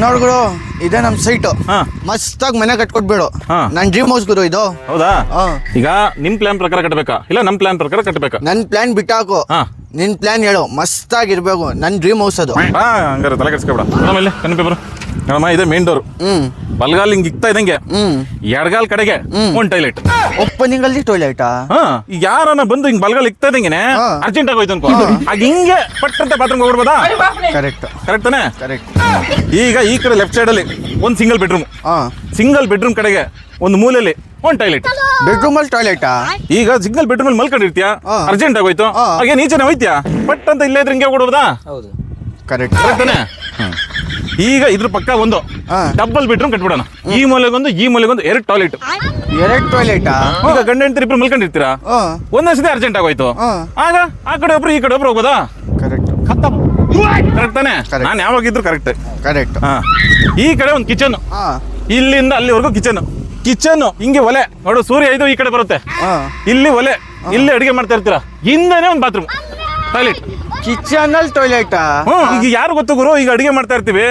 ನೋಡ್ಗುರು ಇದೇ ನಮ್ ಸೈಟು. ಮಸ್ತಾಗಿ ಮನೆ ಕಟ್ಕೊಟ್ಬಿಡು. ನನ್ ಡ್ರೀಮ್ ಹೌಸ್ ಗುರು ಇದು. ಹೌದಾ? ಈಗ ನಿಮ್ ಪ್ಲಾನ್ ಪ್ರಕಾರ ಕಟ್ಬೇಕಾ ಇಲ್ಲ ನಮ್ ಪ್ಲಾನ್ ಪ್ರಕಾರ ಕಟ್ಬೇಕಾ? ನನ್ ಪ್ಲಾನ್ ಬಿಟ್ಟಾಕು, ನಿನ್ ಪ್ಲಾನ್ ಹೇಳು. ಮಸ್ತಾಗಿರ್ಬೇಕು, ನನ್ ಡ್ರೀಮ್ ಹೌಸ್ ಅದು. ಹಂಗಾರೆ ತಲೆ ಕೆಡ್ಸ್ಕೊಬೇಡ. ಆಮೇಲೆ ಕಣ್ಣು ಪೇಪರ್ ನೋಡಮ್ಮ, ಇದೆ ಮೇನ್ ಡೋರ್. ಬಲ್ಗಾಲ್ ಹಿಂಗ್ ಇಕ್ತಾ ಇದಂಗೆ ಎಡಗಾಲ್ ಕಡೆಗೆ ಒಂದ್ ಟಾಯ್ಲೆಟ್. ಓಪನಿಂಗ್ ಅಲ್ಲಿ ಟಾಯ್ಲೆಟಾ? ಈಗ ಯಾರನ್ನ ಬಂದು ಹಿಂಗ್ ಬಲ್ಗಾಲ್ ಇಕ್ತಾ ಇದಂಗೆನೆ ಅರ್ಜೆಂಟ್ ಆಗೋಯ್ತು ಅನ್ಕೋ, ಆಗ ಹಿಂಗೆ ಪಟ್ಟಂತೆ ಬಾತ್ರೂಮ್ ಹೋಗ್ಬಿಡ್ಬೋದಾ? ಕರೆಕ್ಟ್ ತಾನೆ? ಕರೆಕ್ಟ್. ಈಗ ಈ ಕಡೆ ಲೆಫ್ಟ್ ಸೈಡ್ ಅಲ್ಲಿ ಒಂದ್ ಸಿಂಗಲ್ ಬೆಡ್ರೂಮ್. ಸಿಂಗಲ್ ಬೆಡ್ರೂಮ್ ಕಡೆಗೆ ಒಂದು ಮೂಲೆಯಲ್ಲಿ ಒಂದ್ ಟಾಯ್ಲೆಟ್. ಬೆಡ್ರೂಮ್ ಅಲ್ಲಿ ಟಾಯ್ಲೆಟಾ? ಈಗ ಸಿಂಗಲ್ ಬೆಡ್ರೂಮ್ ಅಲ್ಲಿ ಮಲ್ಕೊಂಡಿರ್ತೀಯ, ಅರ್ಜೆಂಟ್ ಆಗೋಯ್ತು, ಹಾಗೆ ನೀಚೆನೆ ಹೋಯ್ತಿಯಾ, ಪಟ್ ಅಂತ ಇಲ್ಲೇ ಇದ್ರೆ ಹಿಂಗೆ ಹೋಗ್ಬಿಡ್ಬೋದಾ? ಹೌದು, ಕರೆಕ್ಟ್ ತಾನೆ? ಈಗ ಇದ್ರ ಪಕ್ಕ ಒಂದು ಡಬಲ್ ಬೆಡ್ರೂಮ್ ಕಟ್ಬಿಡೋಣ. ಈ ಮೂಲೆಗೊಂದು ಈ ಮೂಲೆಗೊಂದು ಎರಡು ಟಾಯ್ಲೆಟ್. ಎರಡು ಟಾಯ್ಲೆಟಾ? ಈಗ ಗಂಡ ಹೆಂಡತಿ ಇಬ್ರು ಮಲ್ಕೊಂಡಿರ್ತೀರಾ, ಒಂದೊಂದ್ಸತಿ ಅರ್ಜೆಂಟ್ ಆಗೋಯ್ತು, ಆಗ ಆ ಕಡೆ ಒಬ್ರು ಈ ಕಡೆ ಒಬ್ರು ಹೋಗೋದಾ? ಕರೆಕ್ಟ್. ಕರೆಕ್ಟ್ ತಾನೆ? ನಾನು ಯಾವಾಗಿದ್ರು ಕರೆಕ್ಟ್. ಕರೆಕ್ಟ್. ಈ ಕಡೆ ಒಂದು ಕಿಚನ್, ಇಲ್ಲಿಂದ ಅಲ್ಲಿವರೆಗೂ ಕಿಚನ್. ಹಿಂಗೆ ಒಲೆ ನೋಡು, ಸೂರ್ಯ ಇದು ಈ ಕಡೆ ಬರುತ್ತೆ, ಇಲ್ಲಿ ಒಲೆ, ಇಲ್ಲಿ ಅಡಿಗೆ ಮಾಡ್ತಾ ಇರ್ತೀರಾ, ಹಿಂದೆನೆ ಒಂದು ಬಾತ್ರೂಮ್ ಟಾಯ್ಲೆಟ್. ಕಿಚನ್ ಅಲ್ಲಿ ಟಾಯ್ಲೆಟಾ? ಈಗ ಯಾರು ಗೊತ್ತು ಗುರು, ಈಗ ಅಡಿಗೆ ಮಾಡ್ತಾ ಇರ್ತೀವಿ,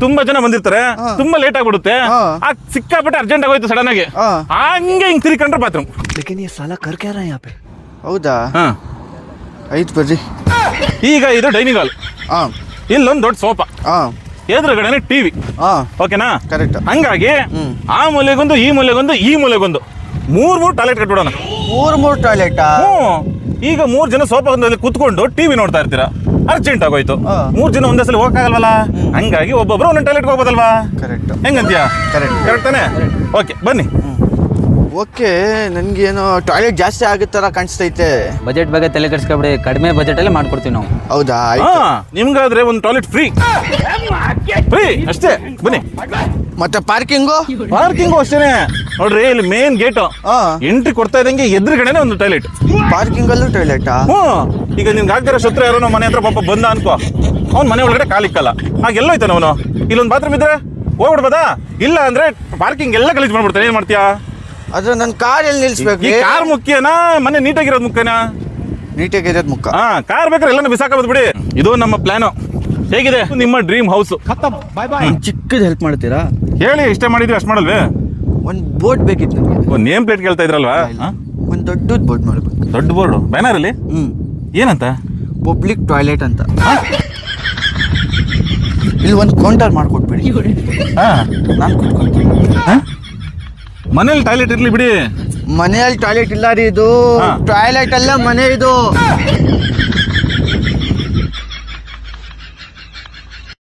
ತುಂಬಾ ಜನ ಬಂದಿರ್ತಾರೆ, ತುಂಬಾ ಲೇಟ್ ಆಗ್ಬಿಡುತ್ತೆ, ಸಿಕ್ಕಾಪಟ್ಟೆ ಅರ್ಜೆಂಟ್ ಆಗೋಯ್ತು ಸಡನ್ ಆಗಿ, ಹಂಗೆ ಹಿಂಗ್ ತಿರ್ಕೊಂಡ್ರೆ ಬಾತ್ರೂಮ್. ಹೌದಾ? ಆಯ್ತು ಬರ್ರಿ. ಈಗ ಇದು ಡೈನಿಂಗ್ ಹಾಲ್, ಇಲ್ಲೊಂದು ದೊಡ್ಡ ಸೋಫಾ, ಎದುರುಗಡೆನೆ ಟಿವಿ. ಓಕೆನಾ? ಕರೆಕ್ಟ್. ಹಂಗಾಗಿ ಆ ಮೂಲೆಗೊಂದು ಈ ಮೂಲೆಗೊಂದು ಈ ಮೂಲೆಗೊಂದು ಮೂರ್ ಟಾಯ್ಲೆಟ್ ಕಟ್ಬಿಡೋಣ. ಮೂರ್ ಟಾಯ್ಲೆಟಾ? ಈಗ 3 ಜನ ಸೋಫಾದಲ್ಲಿ ಕೂತ್ಕೊಂಡು ಟಿವಿ ನೋಡ್ತಾ ಇರ್ತೀರಾ, ಅರ್ಜೆಂಟ್ ಆಗೋಯ್ತು, 3 ಜನ ಒಂದೇ ಸಲ ಹೋಗಕ್ಕಾಗಲ್ವಲ್ಲ, ಹಂಗಾಗಿ ಒಬ್ಬೊಬ್ರು ಒಂದೊಂದು ಟಾಯ್ಲೆಟ್ ಹೋಗ್ಬೋದಲ್ವಾ? ಕರೆಕ್ಟ್. ಹೆಂಗಂತೀಯಾ? ಕರೆಕ್ಟ್ ತಾನೆ? ಓಕೆ ಬನ್ನಿ. ಓಕೆ, ನನ್ಗೇನು ಟಾಯ್ಲೆಟ್ ಜಾಸ್ತಿ ಆಗುತ್ತಾರ ಕಾಣಿಸ್ತೈತೆ. ಬಜೆಟ್ ಬಗ್ಗೆ ತಲೆ ಕೆಡಿಸ್ಕೊಬಿಡಿ, ಕಡಿಮೆ ಬಜೆಟ್ ಅಲ್ಲೇ ಮಾಡ್ಕೊಡ್ತೀವಿ ನಾವು. ಹೌದಾ? ನಿಮ್ಗಾದ್ರೆ ಒಂದು ಟಾಯ್ಲೆಟ್ ಫ್ರೀ ಅಷ್ಟೇ. ಬನ್ನಿ. ಮತ್ತೆ ಪಾರ್ಕಿಂಗು ಅಷ್ಟೇನೆ ನೋಡ್ರಿ, ಇಲ್ಲಿ ಮೇನ್ ಗೇಟ್ ಎಂಟ್ರಿ ಕೊಡ್ತಾ ಇದ್ದಂಗೆ ಎದುರುಗಡೆನೆ ಒಂದು ಟಾಯ್ಲೆಟ್. ಪಾರ್ಕಿಂಗ್ ಅಲ್ಲೂ ಟಾಯ್ಲೆಟಾ? ಈಗ ನಿನ್ಗೆ ಆಗ್ದಿರೋ ಶತ್ರು ಯಾರೋ ನಮ್ಮ ಮನೆ ಹತ್ರ ಪಾಪ ಬಂದ ಅನ್ಕೋ, ಅವ್ನ ಮನೆ ಒಳಗಡೆ ಕಾಲಿಕ್ಕಲ್ಲ, ಹಾಗೆಲ್ಲೋಯ್ತಾನ ಅವನು. ಇಲ್ಲೊಂದು ಬಾತ್ರೂಮ್ ಇದ್ರೆ ಹೋಗ್ಬಿಡ್ಬೋದಾ? ಇಲ್ಲ ಅಂದ್ರೆ ಪಾರ್ಕಿಂಗ್ ಎಲ್ಲ ಗಲೀಜ್ ಮಾಡ್ಬಿಡ್ತಾನೆ, ಏನ್ ಮಾಡ್ತೀಯಾ? ಅದು ನನ್ನ ಕಾರ್ ಎಲ್ಲಿ ನಿಲ್ಸ್ಬೇಕು? ಈ ಕಾರ್ ಮುಖ್ಯನಾ ಮನೆ ನೀಟಾಗಿರೋದು ಮುಖ್ಯನಾ? ನೀಟಾಗಿರೋದು ಮುಖ್ಯ. ಕಾರ್ ಬೇಕಾದ್ರೆ ಎಲ್ಲ ಬಿಸಾಕಬಹುದು ಬಿಡಿ. ಇದು ನಮ್ಮ ಪ್ಲಾನು. ಹೇಗಿದೆ ನಿಮ್ಮ ಡ್ರೀಮ್ ಹೌಸ್? ಚಿಕ್ಕದು ಹೆಲ್ಪ್ ಮಾಡ್ತೀರಾ? ಹೇಳಿ, ಇಷ್ಟೇ ಮಾಡಿದ್ವಿ ಅಷ್ಟು ಮಾಡಲ್ವೇ? ಒಂದು ಬೋರ್ಡ್ ಬೇಕಿತ್ತು ನನಗೆ. ಒಂದು ನೇಮ್ ಪ್ಲೇಟ್ ಕೇಳ್ತಾ ಇದ್ರಲ್ವಾ? ಒಂದು ದೊಡ್ಡದು ಬೋರ್ಡ್ ಮಾಡಬೇಕು. ದೊಡ್ಡ ಬೋರ್ಡ್ ಬ್ಯಾನರ್ ಅಲ್ಲಿ ಏನಂತ? ಪಬ್ಲಿಕ್ ಟಾಯ್ಲೆಟ್ ಅಂತ. ಇಲ್ಲಿ ಒಂದು ಕೌಂಟರ್ ಮಾಡ್ಕೊಟ್ಬಿಡಿ, ನಾನು ಕೂತ್ಕೊಳ್ತೀನಿ. ಮನೇಲಿ ಟಾಯ್ಲೆಟ್ ಇರ್ಲಿ ಬಿಡಿ. ಮನೆಯಲ್ಲಿ ಟಾಯ್ಲೆಟ್ ಇಲ್ಲ ರೀ, ಇದು ಟಾಯ್ಲೆಟ್ ಅಲ್ಲ ಮನೆ ಇದು.